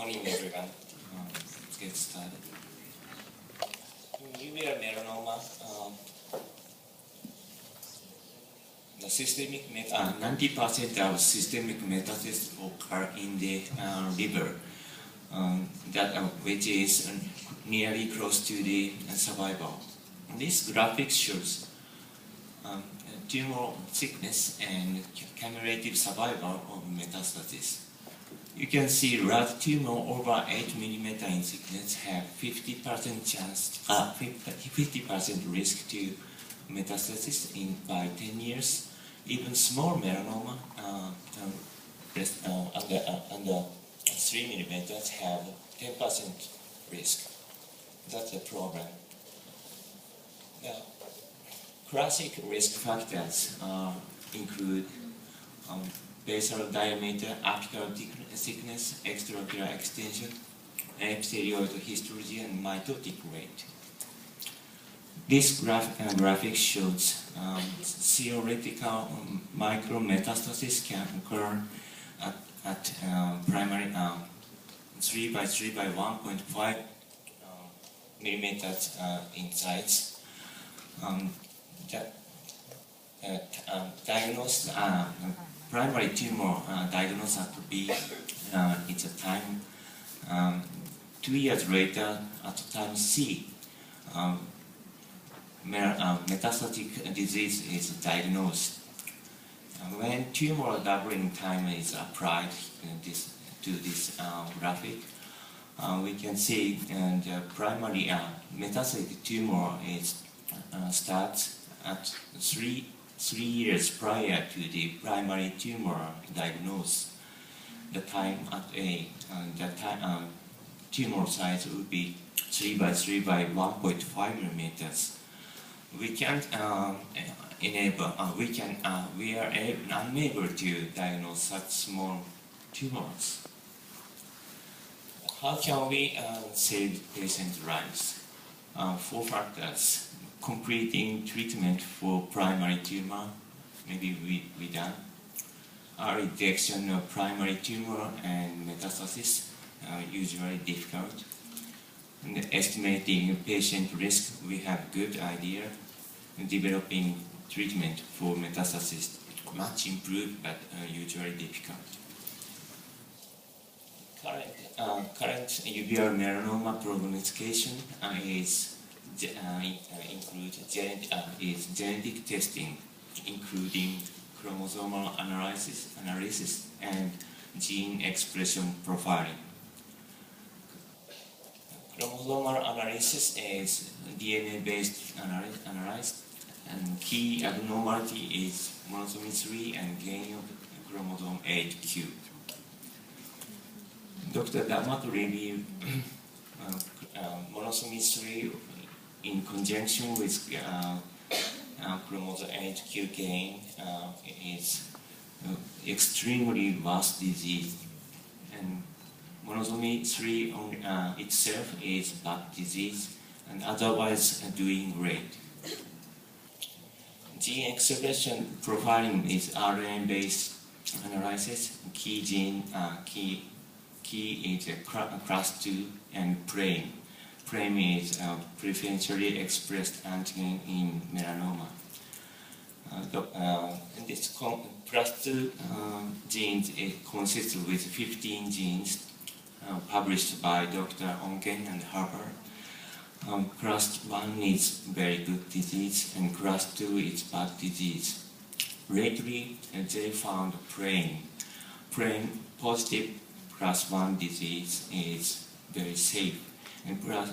Morning, everyone. Let's get started. Uveal melanoma, the 90% of systemic metastasis occur in the liver, which is nearly close to the survival. This graphic shows tumor thickness and cumulative survival of metastasis. You can see large tumor over 8 mm in thickness have 50% chance, 50% risk to metastasis in 5-10 years. Even small melanoma under 3 mm have 10% risk. That's the problem. The classic risk factors include basal diameter, apical thickness, extraocular extension, epithelioid histology, and mitotic rate. This graphic shows theoretical micrometastasis can occur at primary 3 by 3 by 1.5 millimeters in size. Diagnosed primary tumor diagnosed at B, it's a time 2 years later at time C. Metastatic disease is diagnosed. When tumor doubling time is applied to this graphic, we can see the primary metastatic tumor starts at 3 years prior to the primary tumor diagnosis. The time at tumor size would be 3 by 3 by 1.5 millimeters. We can't we are unable to diagnose such small tumors. How can we save patient lives? 4 factors. Completing treatment for primary tumor, maybe we done. Early detection of primary tumor and metastasis, usually difficult. And estimating patient risk, we have good idea. Developing treatment for metastasis, much improved, but usually difficult. Current uveal melanoma prognostication includes genetic testing, including chromosomal analysis and gene expression profiling. Chromosomal analysis is DNA-based analysis, and key abnormality is monosomy 3 and gain of chromosome 8q. Dr. D'Amato reviewed monosomy 3 in conjunction with chromosome 8q gain is extremely vast disease, and monosomy 3 on itself is bad disease and otherwise doing great. Gene expression profiling is RNA-based analysis. Key gene key is class 2 and PRAME. PRAME is preferentially expressed antigen in melanoma. This class 2 genes consists with 15 genes published by Dr. Onken and Harper. Class 1 is very good disease and class 2 is bad disease. Lately, they found PRAME. PRAME positive class 1 disease is very safe, and class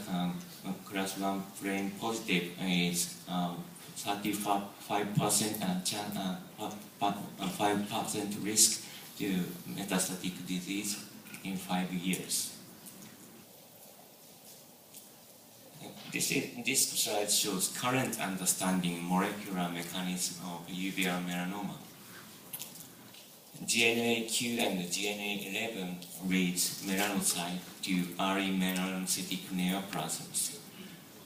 1 PRAME positive is 5% risk to metastatic disease in 5 years. This slide shows current understanding molecular mechanism of uveal melanoma. GNAQ and GNA11 reads melanocyte to early melanocytic neoplasms.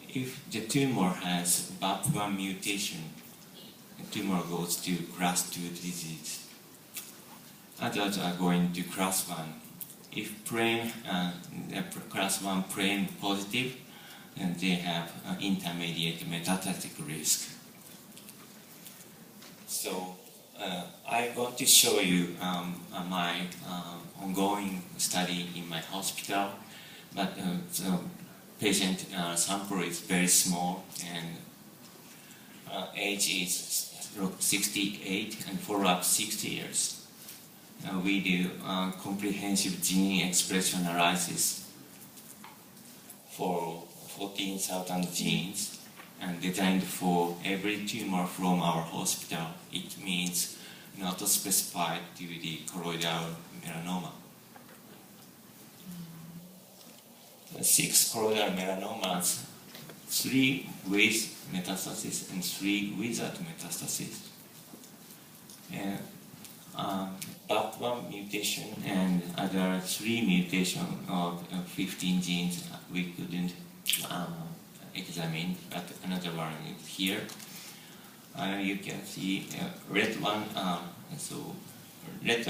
If the tumor has BAP1 mutation, the tumor goes to class 2 disease. Others are going to class 1. If class 1 PRAME positive, then they have intermediate metastatic risk. So I want to show you my ongoing study in my hospital, but the patient sample is very small, and age is 68 and follow-up 60 years. We do comprehensive gene expression analysis for 14,000 genes and designed for every tumor from our hospital. It means not specified to the choroidal melanoma. 6 choroidal melanomas, 3 with metastasis and 3 without metastasis. BAP1 mutation and other 3 mutations of 15 genes we couldn't examine, but another one is here. You can see red one, red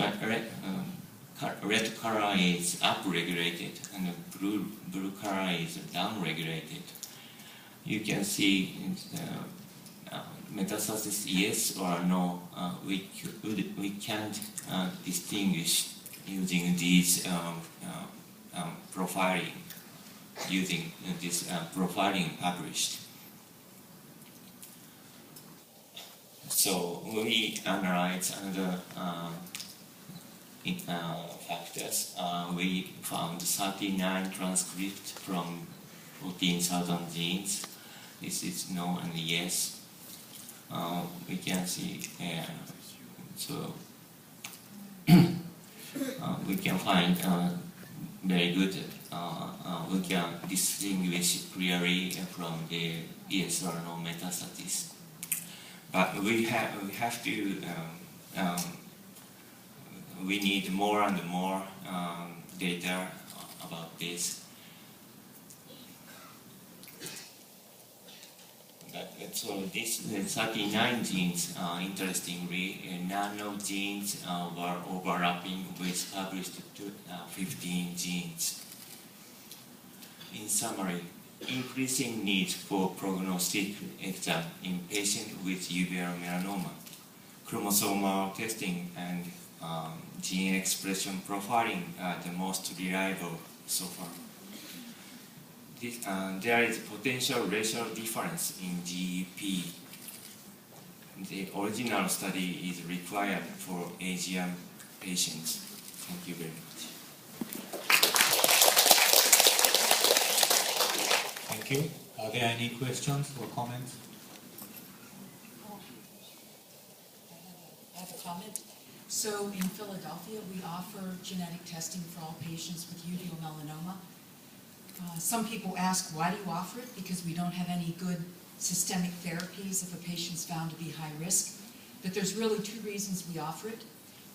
color is upregulated and blue color is downregulated. You can see metastasis yes or no. We can't distinguish using these profiling, using this profiling published. So we analyze another factors. We found 39 transcripts from 14,000 genes. This is no and yes. We can see, so we can find very good, we can distinguish clearly from the yes or no metastasis. But we have to, we need more and more data about this. So these 39 genes, interestingly, none of genes were overlapping with published 15 genes. In summary, increasing need for prognostic exam in patients with uveal melanoma, chromosomal testing and gene expression profiling are the most reliable so far. There is potential racial difference in GEP. The original study is required for Asian patients. Thank you very much. Thank you. Are there any questions or comments? I have a comment. So in Philadelphia, we offer genetic testing for all patients with uveal melanoma. Some people ask, why do you offer it? Because we don't have any good systemic therapies if a patient's found to be high risk. But there's really 2 reasons we offer it.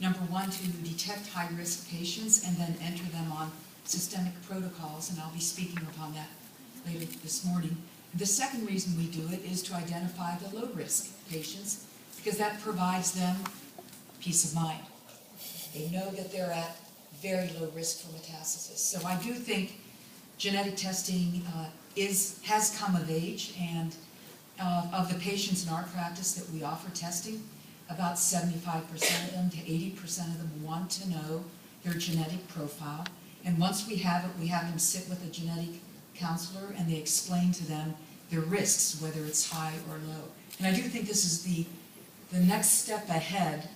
Number 1, to detect high-risk patients and then enter them on systemic protocols, and I'll be speaking upon that later this morning. The second reason we do it is to identify the low-risk patients, because that provides them peace of mind. They know that they're at very low risk for metastasis. So I do think genetic testing has come of age, and of the patients in our practice that we offer testing, about 75% of them to 80% of them want to know their genetic profile. And once we have it, we have them sit with a genetic counselor and they explain to them their risks, whether it's high or low. And I do think this is the next step ahead.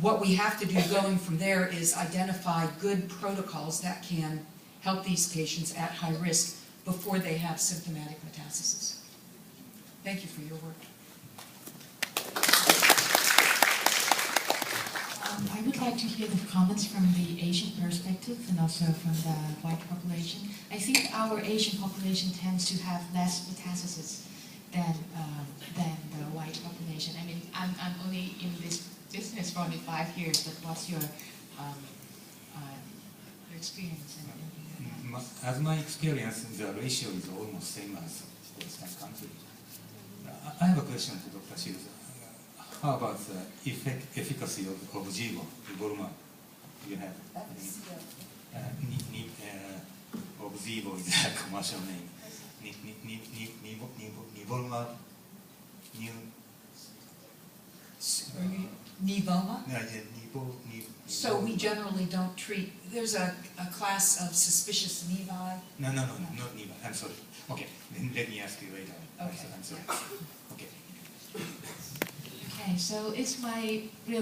What we have to do going from there is identify good protocols that can help these patients at high risk before they have symptomatic metastasis. Thank you for your work. I would like to hear the comments from the Asian perspective and also from the white population. I think our Asian population tends to have less metastasis than the white population. I mean, I'm only in this business for only 5 years, but what's your experience? As my experience, the ratio is almost same as Western countries. I have a question to Dr. Shields. How about the efficacy of Gvolimab? Do you have any? Opdivo is a commercial name. Nivolumab, Nivoma? Nivo. So we generally don't treat, there's a class of suspicious nevi. No, not Niva. I'm sorry. Okay, then let me ask you later. Okay. I'm sorry. Okay. Okay, so it's my real